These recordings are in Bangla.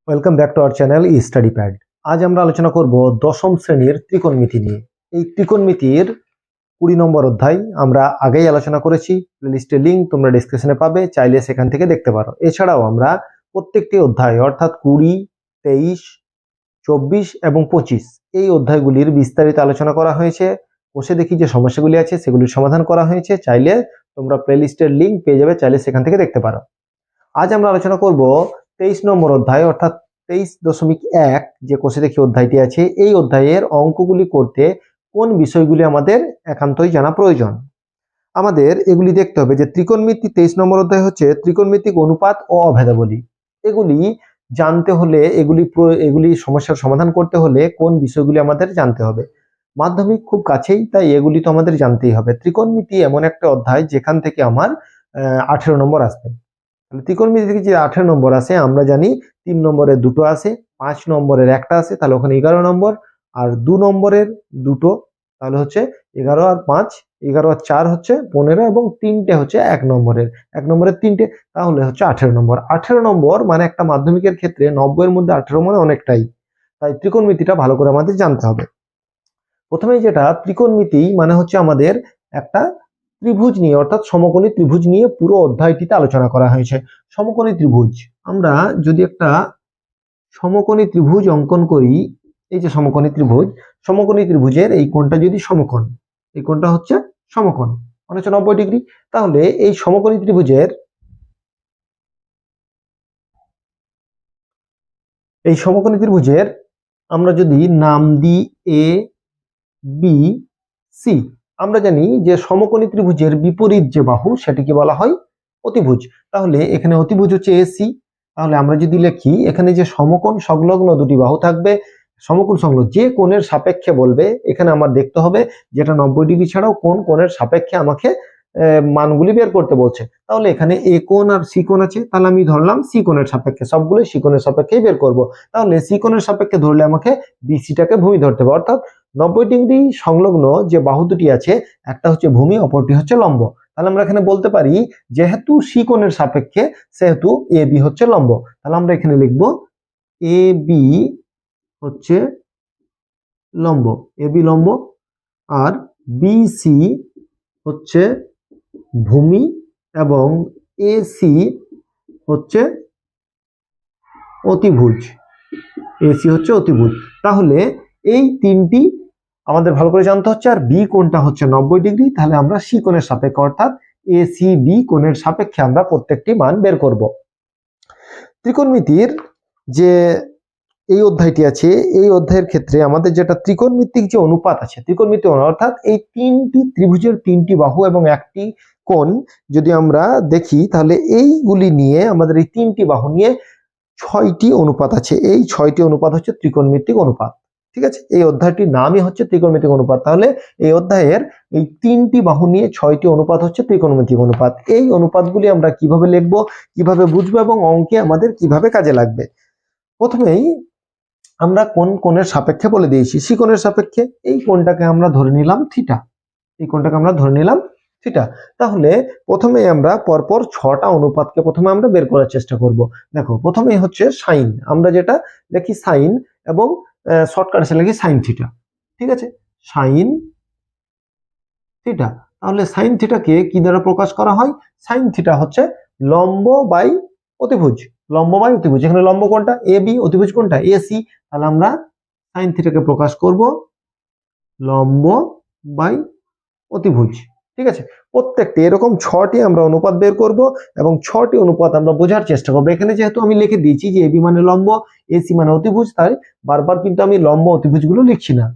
Welcome back to our channel study pad. আজ আমরা আলোচনা করব দশম শ্রেণীর ত্রিকোণমিতি নিয়ে। এই ত্রিকোণমিতির 20 নম্বর অধ্যায় আমরা আগেই আলোচনা করেছি। প্লেলিস্টের লিঙ্ক তোমরা ডেসক্রিপশনে পাবে, চাইলে সেখান থেকে দেখতে পারো। এছাড়াও আমরা প্রত্যেকটি অধ্যায় অর্থাৎ 20, 23, 24 এবং 25 এই অধ্যায়গুলির বিস্তারিত আলোচনা করা হয়েছে। বসে দেখি যে সমস্যাগুলি আছে সেগুলির সমাধান করা হয়েছে। চাইলে তোমরা প্লেলিস্টের লিঙ্ক পেয়ে যাবে, চাইলে সেখান থেকে দেখতে পারো। আজ আমরা আলোচনা করব 23 নম্বর অধ্যায় অর্থাৎ 23.1 যে কোষে দেখি অধ্যায়টি আছে। এই অধ্যায়ের অঙ্কগুলি করতে কোন বিষয়গুলি আমাদের একান্তই জানা প্রয়োজন। আমাদের এগুলি দেখতে হবে যে ত্রিকোণমিতি 23 নম্বর অধ্যায় হচ্ছে ত্রিকোণমিতিক অনুপাত ও অভেদাবলী। এগুলি জানতে হলে এগুলি সমস্যার সমাধান করতে হলে কোন বিষয়গুলি আমাদের জানতে হবে। মাধ্যমিক খুব কাছেই, তাই এগুলি তো আমাদের জানতেই হবে। ত্রিকোণমিতি এমন একটা অধ্যায় যেখান থেকে আমার 18 নম্বর আসবে। ত্রিকোণমিতি থেকে যে 18 নম্বর আসে আমরা জানি 3 নম্বরের দুটো আসে, 5 নম্বরের একটা আসে, তাহলে ওখানে 11 নম্বর, আর 2 নম্বরের দুটো, তাহলে হচ্ছে 11 আর 5, 11 আর 4 হচ্ছে 15 এবং 3টে হচ্ছে 1 নম্বরের, 1 নম্বরের 3টে, তাহলে হচ্ছে 18 নম্বর। 18 নম্বর মানে একটা মাধ্যমিকের ক্ষেত্রে 90 এর মধ্যে 18 মানে অনেকটাই, তাই ত্রিকোণমিতিটা ভালো করে আমাদের জানতে হবে। প্রথমেই যেটা ত্রিকোণমিতি মানে হচ্ছে আমাদের একটা ত্রিভুজ নিয়ে অর্থাৎ সমকোণী ত্রিভুজ নিয়ে পুরো অধ্যায়টিতে আলোচনা করা হয়েছে। সমকোণী ত্রিভুজ, আমরা যদি একটা সমকোণী ত্রিভুজ অঙ্কন করি, এই যে সমকোণী ত্রিভুজ, সমকোণী ত্রিভুজের এই কোণটা যদি সমকোণ, এই কোণটা হচ্ছে সমকোণ মানে হচ্ছে 90 ডিগ্রি, তাহলে এই সমকোণী ত্রিভুজের আমরা যদি নাম দিই এ বি সি, আমরা জানি যে সমকোণী ত্রিভুজের বিপরীত যে বাহু সেটিকে বলা হয় অতিভুজ। তাহলে এখানে অতিভুজ হচ্ছে এসি, তাহলে আমরা যদি লিখি এখানে যে সমকোণ সংলগ্ন দুটি বাহু থাকবে, সমকোণ সংলগ্ন যে কোণের সাপেক্ষে বলবে, এখানে আমার দেখতে হবে যেটা 90 ডিগ্রি ছাড়াও কোন কোণের সাপেক্ষে আমাকে মানগুলি বের করতে বলছে। তাহলে এখানে এ কোণ আর সি কোণ আছে, তাহলে আমি ধরলাম সি কোণের সাপেক্ষে, সবগুলো সি কোণের সাপেক্ষেই বের করব। তাহলে সি কোণের সাপেক্ষে ধরলে আমাকে বিসিটাকে ভূমি ধরতে হবে, অর্থাৎ 90 ডিগ্রি সংলগ্ন যে বাহু দুটি আছে, একটা হচ্ছে ভূমি, অপরটি হচ্ছে লম্ব। তাহলে আমরা এখানে বলতে পারি যেহেতু সি কোণের সাপেক্ষে সেহেতু এ বি হচ্ছে লম্ব। তাহলে আমরা এখানে লিখব এ বি হচ্ছে লম্ব, এ বি লম্ব, আর বিসি হচ্ছে ভূমি এবং এসি হচ্ছে অতিভুজ, এসি হচ্ছে অতিভুজ। তাহলে এই তিনটি আমাদের ভালো করে জানতে হচ্ছে, আর বি কোণটা হচ্ছে 90 ডিগ্রি, তাহলে আমরা সি কোণের সাপেক্ষে অর্থাৎ এ সি বি কোণের সাপেক্ষে আমরা প্রত্যেকটি মান বের করব। ত্রিকোণমিতির যে এই অধ্যায়টি আছে, এই অধ্যায়ের ক্ষেত্রে আমাদের যেটা ত্রিকোণমিতিক যে অনুপাত আছে, ত্রিকোণমিতি অর্থাৎ এই তিনটি ত্রিভুজের তিনটি বাহু এবং একটি কোণ যদি আমরা দেখি, তাহলে এইগুলি নিয়ে আমাদের এই তিনটি বাহু নিয়ে 6টি অনুপাত আছে। এই 6টি অনুপাত হচ্ছে ত্রিকোণমিতিক অনুপাত। ঠিক আছে, এই অধ্যায়টির নামই হচ্ছে ত্রিকোণমিতিক অনুপাত। তাহলে এই অধ্যায়ের এই তিনটি বাহু নিয়ে 6টি অনুপাত হচ্ছে ত্রিকোণমিতিক অনুপাত। এই অনুপাতগুলি আমরা কিভাবে লিখব, কিভাবে বুঝবো এবং অঙ্কে আমাদের কিভাবে কাজে লাগবে। প্রথমেই আমরা কোন কোণের সাপেক্ষে বলে দিয়েছি, সি কোণের সাপেক্ষে। এই কোণটাকে আমরা ধরে নিলাম থিটা, এই কোণটাকে আমরা ধরে নিলাম থিটা। তাহলে প্রথমে আমরা পরপর 6টা অনুপাতকে প্রথমে আমরা বের করার চেষ্টা করব। দেখো, প্রথমে হচ্ছে সাইন, আমরা যেটা লিখি সাইন এবং শর্টকাটে লিখি সাইন থিটা। ঠিক আছে, সাইন থিটা। তাহলে সাইন থিটাকে কি দ্বারা প্রকাশ করা হয়? সাইন থিটা হচ্ছে লম্ব বাই অতিভুজ, লম্ব বাই অতিভুজ। এখানে লম্ব কোনটা? এ বি, অতিভুজ কোনটা? A C. তাহলে আমরা সাইন থিটাকে প্রকাশ করব লম্ব বাই অতিভুজ। ঠিক আছে, প্রত্যেকটি এরকম 6টি আমরা অনুপাত বের করব এবং 6টি অনুপাত আমরা বোঝার চেষ্টা করবো। এখানে যেহেতু আমি লিখে দিয়েছি যে এবি মানে লম্ব, এসি মানে অতিভুজ, তাই বারবার কিন্তু আমি লম্ব অতিভুজ গুলো লিখছি না।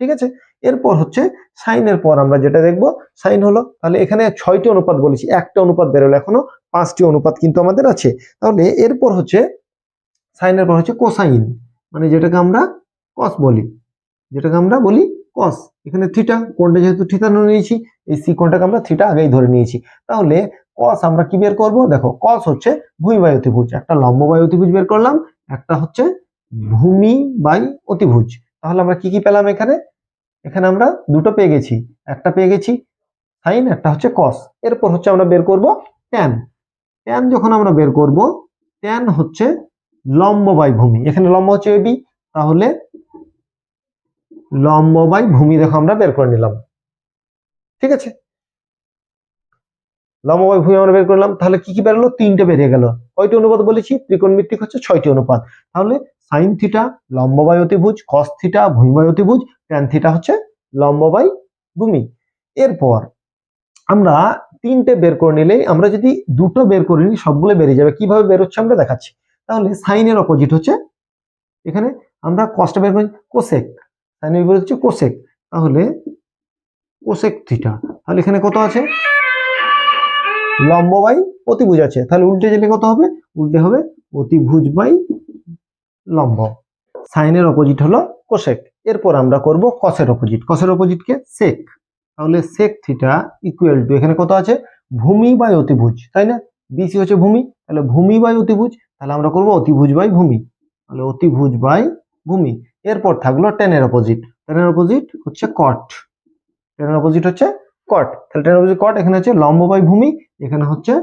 ঠিক আছে, এরপর হচ্ছে সাইনের পর আমরা যেটা দেখব সাইন হলো। তাহলে এখানে 6টি অনুপাত বলেছি, একটা অনুপাত বেরোলো, এখনো 5টি অনুপাত কিন্তু আমাদের আছে। তাহলে এরপর হচ্ছে সাইনের পর হচ্ছে কোসাইন, মানে যেটাকে আমরা কস বলি, যেটাকে আমরা বলি কস। এখানে থিটা কোণটা যেহেতু থিটা ধরে নিয়েছি, এই সি কোণটাকে আমরা থিটা আগেই ধরে নিয়েছি। তাহলে কস আমরা কি বের করব? দেখো, কস হচ্ছে ভূমি বাই অতিভুজ। একটা লম্ব বাই অতিভুজ বের করলাম, একটা হচ্ছে ভূমি বাই অতিভুজ। তাহলে আমরা কি কি পেলাম? এখানে এখানে আমরা দুটো পেয়ে গেছি, একটা পেয়ে গেছি সাইন, একটা হচ্ছে কস। এরপর হচ্ছে আমরা বের করব ট্যান। ট্যান যখন আমরা বের করব, ট্যান হচ্ছে লম্ব বাই ভূমি, এখানে লম্ব হচ্ছে এবি, তাহলে লম্ব বাই ভূমি দেখো আমরা বের করে নিলাম। ঠিক আছে, লম্ব বাই ভূমি আমরা বের করলাম, তাহলে কি কি বেরোলো? তিনটে বেরিয়ে গেল। কয়টি অনুপাত বলেছি? ত্রিকোণমিতিক হচ্ছে 6টি অনুপাত। তাহলে সাইন থিটা লম্ব বাই অতিভুজ, কস থিটা ভূমি বাই অতিভুজ, ট্যান থিটা হচ্ছে লম্ব বাই ভূমি। এরপর আমরা তিনটে বের করে নিলেই, আমরা যদি দুটো বের করে নিই সবগুলো বেরিয়ে যাবে। কিভাবে বেরোচ্ছে আমরা দেখাচ্ছি। তাহলে সাইনের অপোজিট হচ্ছে, এখানে আমরা কসটা বের করি কোসেক, সাইনের বিপরীত হচ্ছে কোসেক, তাহলে কোসেক থিটা। তাহলে এখানে কত আছে? লম্ব বাই অতিভুজ আছে, তাহলে উল্টে গেলে কত হবে? উল্টে হবে অতিভুজ বাই লম্ব। সাইনের অপোজিট হলো কোসেক। এরপর আমরা করব কসের অপোজিট, কসের অপোজিট কে সেক, তাহলে সেক থিটা ইকুয়াল টু, এখানে কত আছে? ভূমি বাই অতিভুজ, তাই না? বিসি হচ্ছে ভূমি, তাহলে ভূমি বাই অতিভুজ, তাহলে আমরা করব অতিভুজ বাই ভূমি, তাহলে অতিভুজ বাই ভূমি। এরপর থাকলো টেনের অপোজিট, টেনের অপোজিট হচ্ছে কট, টেনের অপোজিট হচ্ছে কট, তাহলে টেনের অপোজিট কট, এখানে হচ্ছে লম্ব বাই ভূমি, এখানে হচ্ছে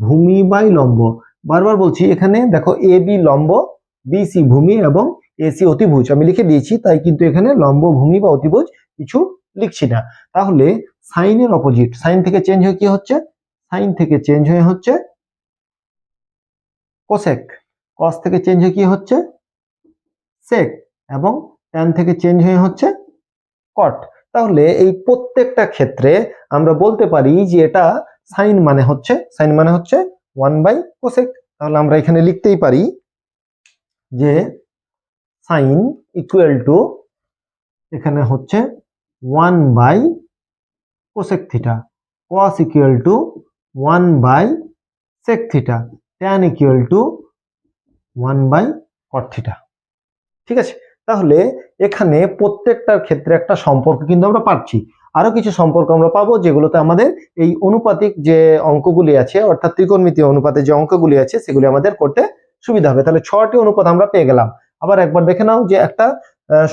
ভূমি বাই লম্ব। বারবার বলছি, এখানে দেখো এ বি লম্ব, বিসি ভূমি এবং এসি অতিভুজ আমি লিখে দিয়েছি, তাই কিন্তু এখানে লম্ব ভূমি বা অতিভুজ কিছু লিখছি না। তাহলে সাইনের অপোজিট, সাইন থেকে চেঞ্জ হয়ে কি হচ্ছে? সাইন থেকে চেঞ্জ হয়ে হচ্ছে কোসেক, কস থেকে চেঞ্জ হয়ে কি হচ্ছে? সেক, এবং ট্যান থেকে চেঞ্জ হয়ে হচ্ছে কট। তাহলে এই প্রত্যেকটা ক্ষেত্রে আমরা বলতে পারি যে এটা সাইন মানে হচ্ছে, সাইন মানে হচ্ছে 1 বাই কোসেক। তাহলে আমরা এখানে লিখতেই পারি যে সাইন ইকুয়াল টু, এখানে হচ্ছে 1 by cosec theta, cos equal to 1 by sec theta, tan equal to 1 by cot theta. ঠিক আছে, তাহলে এখানে প্রত্যেকটার ক্ষেত্রে একটা সম্পর্ক কিন্তু আমরা পাচ্ছি। আরো কিছু সম্পর্ক আমরা পাবো, যেগুলোতে আমাদের এই অনুপাতিক যে অঙ্কগুলি আছে, অর্থাৎ ত্রিকোণমিতীয় অনুপাতে যে অঙ্কগুলি আছে, সেগুলি আমাদের করতে সুবিধা হবে। তাহলে 6টি অনুপাত আমরা পেয়ে গেলাম। আবার একবার দেখে নাও যে একটা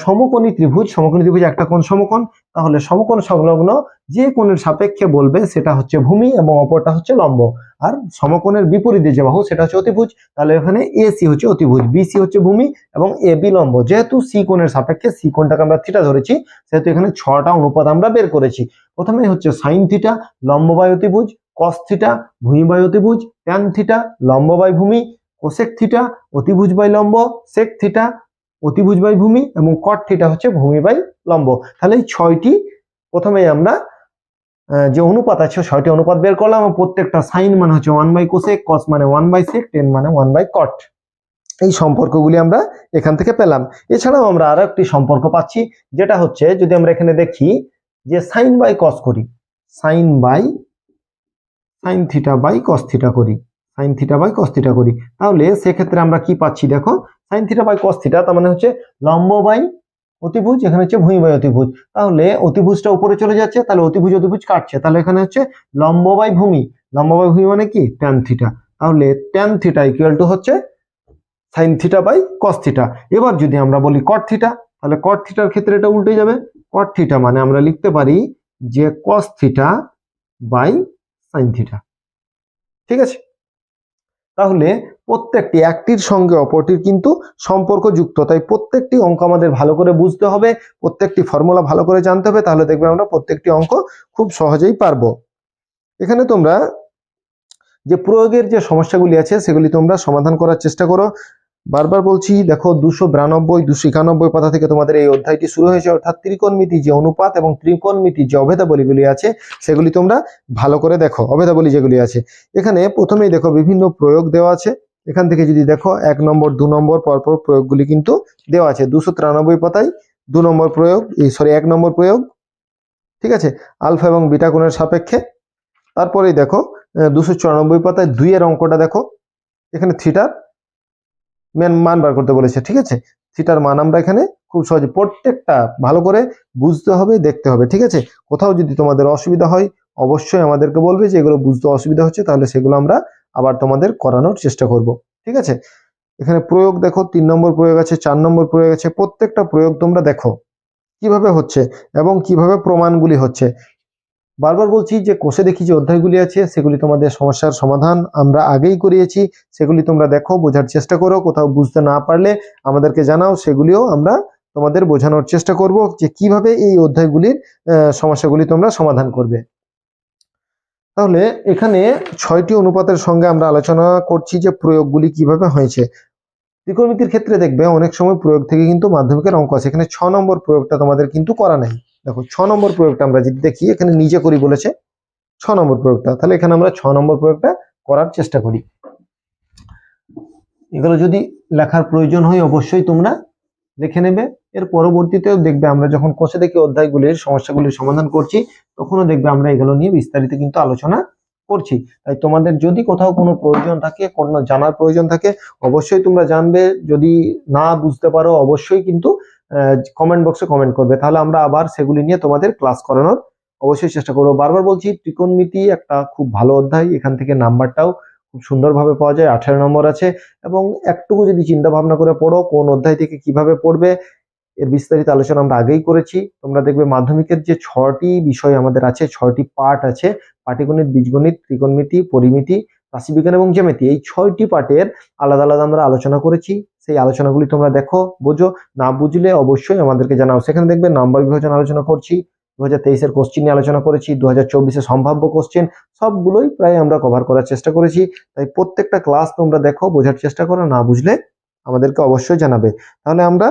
সমকোণী ত্রিভুজ, সমকোণী ত্রিভুজ একটা কোণ সমকোণ, তাহলে সমকোণ সংলগ্ন যে কোণের সাপেক্ষে বলবে সেটা হচ্ছে ভূমি এবং অপরটা হচ্ছে লম্ব, আর সমকোণের বিপরীতে যে বাহু সেটা হচ্ছে অতিভুজ। তাহলে এখানে এসি হচ্ছে অতিভুজ, বিসি হচ্ছে ভূমি এবং এ বি লম্ব। যেহেতু সি কোণের সাপেক্ষে সি কোণটাকে আমরা থিটা ধরেছি, সেহেতু এখানে 6টা অনুপাত আমরা বের করেছি। প্রথমে হচ্ছে সাইন থিটা লম্ব বাই অতিভুজ, কস থিটা ভূমি বাই অতিভুজ, ট্যান থিটা লম্ব বাই ভূমি, কোসেক থিটা অতিভুজ বাই লম্ব, সেক থিটা অতিভুজ বাই ভূমি এবং কট থিটা হচ্ছে ভূমি বাই লম্ব। তাহলে এই 6টি প্রথমে আমরা যে অনুপাত আছে 6টি অনুপাত বের করলাম, প্রত্যেকটা সাইন মানে হচ্ছে 1 বাই কোসেক, কস মানে 1 বাই সেক, টেন মানে 1 বাই কট। এই সম্পর্কগুলি আমরা এখান থেকে পেলাম। এছাড়াও আমরা আরো একটি সম্পর্ক পাচ্ছি, যেটা হচ্ছে যদি আমরা এখানে দেখি যে সাইন বাই কস করি, sine theta by cos theta করি, sine theta by cos theta করি, তাহলে সেক্ষেত্রে আমরা কি পাচ্ছি? দেখো sine theta by cos theta, তার মানে হচ্ছে লম্ব বাই অতিভুজ, এখানে হচ্ছে ভূমি বাই অতিভুজ, তাহলে অতিভুজটা উপরে চলে যাচ্ছে, তাহলে অতিভুজ অতিভুজ কাটছে, তাহলে এখানে হচ্ছে লম্ব বাই ভূমি, লম্ব বাই ভূমি মানে কি? ট্যান থিটা, তাহলে ট্যান থিটা ইকুয়াল টু হচ্ছে sine theta by cos theta. এবার যদি আমরা বলি কট থিটা, তাহলে কট থিটার ক্ষেত্রে এটা উল্টে যাবে, কট থিটা মানে আমরা লিখতে পারি যে cos theta by sine theta. ঠিক আছে, তাহলে প্রত্যেকটি একটির সঙ্গে অপরটির কিন্তু সম্পর্ক যুক্ত, তাই প্রত্যেকটি অঙ্ক আমাদের ভালো করে বুঝতে হবে, প্রত্যেকটি ফর্মুলা ভালো করে জানতে হবে, তাহলে দেখবে আমরা প্রত্যেকটি অঙ্ক খুব সহজেই পারবো। এখানে তোমরা যে প্রয়োগের যে সমস্যাগুলি আছে সেগুলি তোমরা সমাধান করার চেষ্টা করো। বারবার বলছি, দেখো 292 291 পাতা থেকে তোমাদের এই অধ্যায়টি শুরু হয়েছে, অর্থাৎ ত্রিকোণমিতি যে অনুপাত এবং ত্রিকোণমিতি যে অভেদাবলীগুলি আছে সেগুলি তোমরা ভালো করে দেখো। অভেদাবলী যেগুলি আছে, এখানে প্রথমেই দেখো বিভিন্ন প্রয়োগ দেওয়া আছে। এখান থেকে যদি দেখো 1 নম্বর 2 নম্বর পরপর প্রয়োগগুলি কিন্তু দেওয়া আছে। 293 পাতায় 2 নম্বর প্রয়োগ, 1 নম্বর প্রয়োগ, ঠিক আছে, আলফা এবং বিটা কোণের সাপেক্ষে। তারপরেই দেখো 294 পাতায় 2 এর অঙ্কটা দেখো, এখানে থিটার মান বার করতে বলেছে। ঠিক আছে, থিটার মান আমরা এখানে খুব সহজে, প্রত্যেকটা ভালো করে বুঝতে হবে, দেখতে হবে। ঠিক আছে, কোথাও যদি তোমাদের অসুবিধা হয় অবশ্যই আমাদেরকে বলবে যে এগুলো বুঝতে অসুবিধা হচ্ছে, তাহলে সেগুলো আমরা আবার তোমাদের করানোর চেষ্টা করব। ঠিক আছে, এখানে প্রয়োগ দেখো 3 নম্বর প্রয়োগ আছে, 4 নম্বর প্রয়োগ আছে, প্রত্যেকটা প্রয়োগ তোমরা দেখো কিভাবে হচ্ছে এবং কিভাবে প্রমাণগুলি হচ্ছে। বারবার বলছি যে কোষে দেখি যে অধ্যায়গুলি আছে সেগুলি তোমাদের সমস্যার সমাধান আমরা আগেই করিয়েছি, সেগুলি তোমরা দেখো, বোঝার চেষ্টা করো, কোথাও বুঝতে না পারলে আমাদেরকে জানাও, সেগুলিও আমরা তোমাদের বোঝানোর চেষ্টা করব যে কিভাবে এই অধ্যায়গুলির সমস্যাগুলি তোমরা সমাধান করবে। তাহলে এখানে 6টি অনুপাতের সঙ্গে আমরা আলোচনা করছি যে প্রয়োগগুলি কিভাবে হয়েছে। ত্রিকোণমিতির ক্ষেত্রে দেখবে অনেক সময় প্রয়োগ থেকে কিন্তু মাধ্যমিকের অঙ্ক আছে, এখানে 6 নম্বর প্রয়োগটা তোমাদের কিন্তু করা নাই। দেখো 6 নম্বর প্রয়োগটা আমরা যদি দেখি, এখানে নিজে করি বলেছে 6 নম্বর প্রয়োগটা, তাহলে এখানে আমরা 6 নম্বর প্রয়োগটা করার চেষ্টা করি। এগুলো যদি লেখার প্রয়োজন হয় অবশ্যই তোমরা লিখে নেবে। এর পরবর্তীতেও দেখবে আমরা যখন কোষে দেখি অধ্যায়গুলির সমস্যাগুলির সমাধান করছি তখনও দেখবে আমরা এগুলো নিয়ে বিস্তারিত কিন্তু আলোচনা করছি। তাই তোমাদের যদি কোথাও কোনো প্রয়োজন থাকে, কোনো জানার প্রয়োজন থাকে, অবশ্যই তোমরা জানবে। যদি না বুঝতে পারো অবশ্যই কিন্তু কমেন্ট বক্সে কমেন্ট করবে, তাহলে আমরা আবার সেগুলি নিয়ে তোমাদের ক্লাস করানোর অবশ্যই চেষ্টা করবো। বারবার বলছি ত্রিকোণমিতি একটা খুব ভালো অধ্যায়, এখান থেকে নাম্বারটাও খুব সুন্দরভাবে পাওয়া যায়, 18 নম্বর আছে। এবং একটুকু যদি চিন্তা ভাবনা করে পড়ো কোন অধ্যায় থেকে কিভাবে পড়বে এর বিস্তারিত আলোচনা আমরা আগেই করেছি। তোমরা দেখবে মাধ্যমিকের যে 6টি বিষয় আমাদের আছে, 6টি পার্ট আছে, পাটিগণিত, বীজগণিত, ত্রিকোণমিতি, পরিমিতি, রাশিবিজ্ঞান এবং জ্যামিতি, এই 6টি পার্টের আলাদা আলাদা আমরা আলোচনা করেছি। সেই আলোচনাগুলি তোমরা দেখো, বোঝো, না বুঝলে অবশ্যই আমাদেরকে জানাও। সেখানে দেখবে নাম্বার বিভাজন আলোচনা করছি, 2023-এর কোশ্চিন নিয়ে আলোচনা করেছি, 2024-এর সম্ভাব্য কোশ্চিন, সবগুলোই প্রায় আমরা কভার করার চেষ্টা করেছি। তাই প্রত্যেকটা ক্লাস তোমরা দেখো, বোঝার চেষ্টা করো, না বুঝলে আমাদেরকে অবশ্যই জানাবে। তাহলে আমরা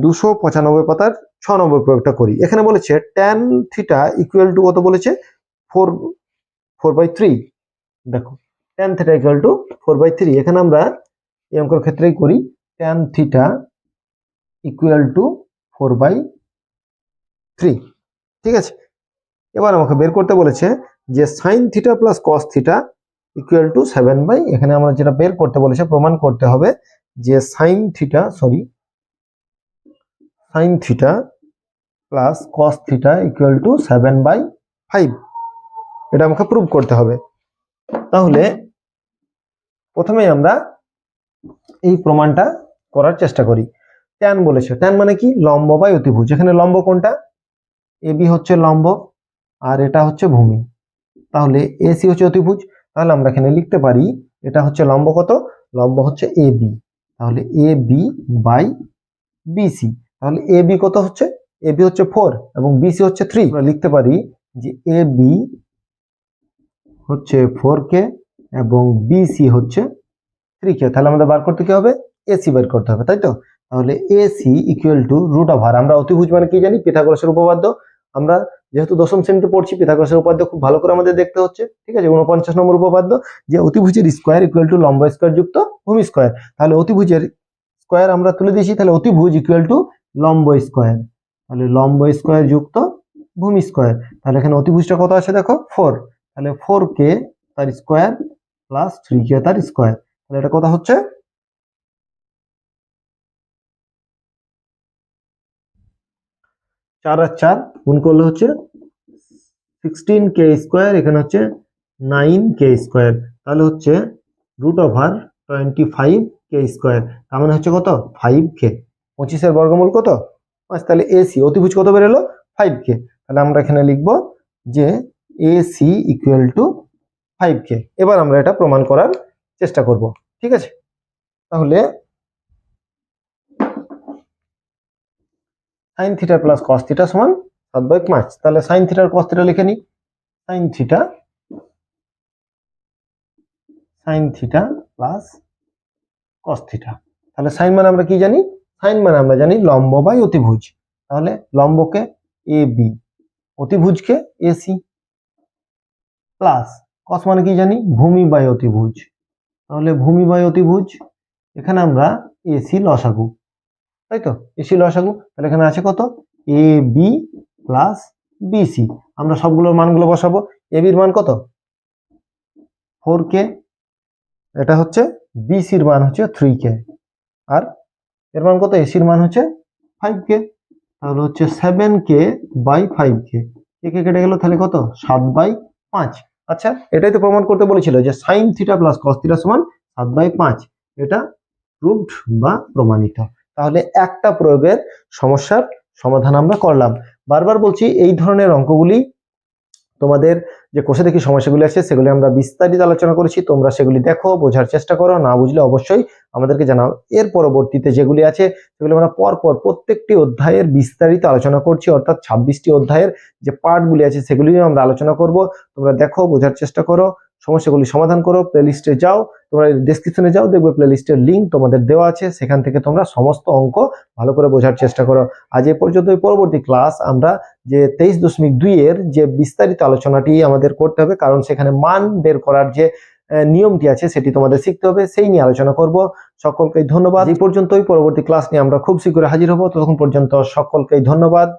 295 পাতার 6 নম্বর প্রয়োগটা করি। এখানে বলেছে tan থিটা ইকুয়াল টু কত বলেছে, 4/3। দেখো tan থিটা ইকুয়াল টু 4/3, এখানে আমরা এই অঙ্কের ক্ষেত্রেই করি tan থিটা ইকুয়াল টু 4/3। ঠিক আছে, এবার আমাকে বের করতে বলেছে যে sin theta plus cos theta equal two 7/, এখানে আমরা যেটা বের করতে বলেছে প্রমাণ করতে হবে যে sin theta plus cos theta equal two 7/5, এটা আমাকে প্রুভ করতে হবে। তাহলে প্রথমে আমরা এই প্রমাণটা করার চেষ্টা করি। ট্যান বলেছে, ট্যান মানে কি, লম্ব বাই অতিভুজ। এখানে লম্ব কোনটা, এবি হচ্ছে লম্ব আর এটা হচ্ছে ভূমি, তাহলে এসি হচ্ছে অতিভুজ। তাহলে আমরা এখানে লিখতে পারি এটা হচ্ছে লম্ব, কত, লম্ব হচ্ছে এবি, তাহলে এবি বাই বিসি। তাহলে এবি কত হচ্ছে, এবি হচ্ছে 4 এবং বিসি হচ্ছে 3। আমরা লিখতে পারি যে এবি হচ্ছে 4K এবং বিসি হচ্ছে 3K। তাহলে আমাদের বার করতে কি হবে, এসি বের করতে হবে, তাই তো। তাহলে AC equal to root over, আমরা অতিভুজ মানে কি জানি, পিথাগোরাসের উপপাদ্য। আমরা যেহেতু দশম শ্রেণীতে পড়ছি, পিথাগোরাসের উপপাদ্য খুব ভালো করে আমাদের দেখতে হচ্ছে, ঠিক আছে। 49 নম্বর উপপাদ্য, যে অতিভুজের স্কোয়ার ইকুয়াল টু লম্ব স্কোয়ার যুক্ত ভূমি স্কোয়ার। তাহলে অতিভুজের স্কোয়ার আমরা তুলে দিয়েছি, তাহলে অতিভুজ ইকুয়াল টু লম্ব স্কোয়ার, তাহলে লম্ব স্কোয়ার যুক্ত ভূমি স্কোয়ার। তাহলে এখানে অতিভুজটা কত আছে দেখো, 4, তাহলে 4K তার স্কোয়ার প্লাস 3K তার স্কোয়ার। তাহলে এটা কথা হচ্ছে 4 আর 4 গুণ করলে হচ্ছে 16K স্কোয়ার, এখানে হচ্ছে 9K স্কোয়ার, তাহলে হচ্ছে রুট ওভার 25K স্কোয়ার, তার মানে হচ্ছে কত, 5K। 25-এর বর্গমূল কত, 5। তাহলে এসি অতিভুজ কত বেরোলো, 5K। তাহলে আমরা এখানে লিখব যে এসি ইকুয়াল টু 5K। এবার আমরা এটা প্রমাণ করার চেষ্টা করব, ঠিক আছে। তাহলে sin theta plus cos theta সমান 7/5। তাহলে sin থিটা আর cos থিটা লিখে নিই, sin theta plus cos theta. তাহলে sin মানে আমরা কি জানি, sin মানে আমরা জানি লম্ব বাই অতিভুজ। তাহলে লম্বকে A B, অতিভুজকে AC, plus cos মানে কি জানি, ভূমি বাই অতিভুজ। তাহলে ভূমি বাই অতিভুজ, এখানে আমরা এসি লসাগু, তাই তো, এসি লসাগু। তাহলে এখানে আছে কত, এ বি প্লাস বিসি। আমরা সবগুলোর মানগুলো বসাবো। এ বির মান কত, 4K, এটা হচ্ছে বিসির মান হচ্ছে 3K, আর এর মান কত, এসির মান হচ্ছে 5K। তাহলে হচ্ছে 7K বাই 5K, কে কেটে গেল, তাহলে কত, 7/5। আচ্ছা, এটাই তো প্রমাণ করতে বলেছিল যে sin theta plus cos theta সমান 7/5, এটা প্রুভড বা প্রমাণিত। তাহলে একটা প্রয়োগের সমস্যার সমাধান আমরা করলাম। বারবার বলছি এই ধরনের অঙ্কগুলি তোমাদের যে কোষে দেখি সমস্যাগুলি আছে সেগুলি আমরা বিস্তারিত আলোচনা করেছি, তোমরা সেগুলি দেখো, বোঝার চেষ্টা করো, না বুঝলে অবশ্যই আমাদেরকে জানাও। এর পরবর্তীতে যেগুলি আছে সেগুলি আমরা পরপর প্রত্যেকটি অধ্যায়ের বিস্তারিত আলোচনা করছি, অর্থাৎ 26টি অধ্যায়ের যে পার্টগুলি আছে সেগুলি নিয়ে আমরা আলোচনা করব। তোমরা দেখো, বোঝার চেষ্টা করো, সমস্যাগুলি সমাধান করো। প্লেলিস্টে যাও, তোমরা ডেসক্রিপশনে যাও, দেখবে প্লেলিস্টের লিঙ্ক তোমাদের দেওয়া আছে, সেখান থেকে তোমরা সমস্ত অঙ্ক ভালো করে বোঝার চেষ্টা করো। আজ এই পর্যন্ত। পরবর্তী ক্লাস আমরা যে 23.2 এর যে বিস্তারিত আলোচনাটি আমাদের করতে হবে, কারণ সেখানে মান বের করার যে নিয়মটি আছে সেটি তোমাদের শিখতে হবে, সেই নিয়ে আলোচনা করব। সকলকে ধন্যবাদ। এই পর্যন্তই, পরবর্তী ক্লাস নিয়ে আমরা খুব শীঘ্রই হাজির হব। ততক্ষণ পর্যন্ত সকলকে ধন্যবাদ।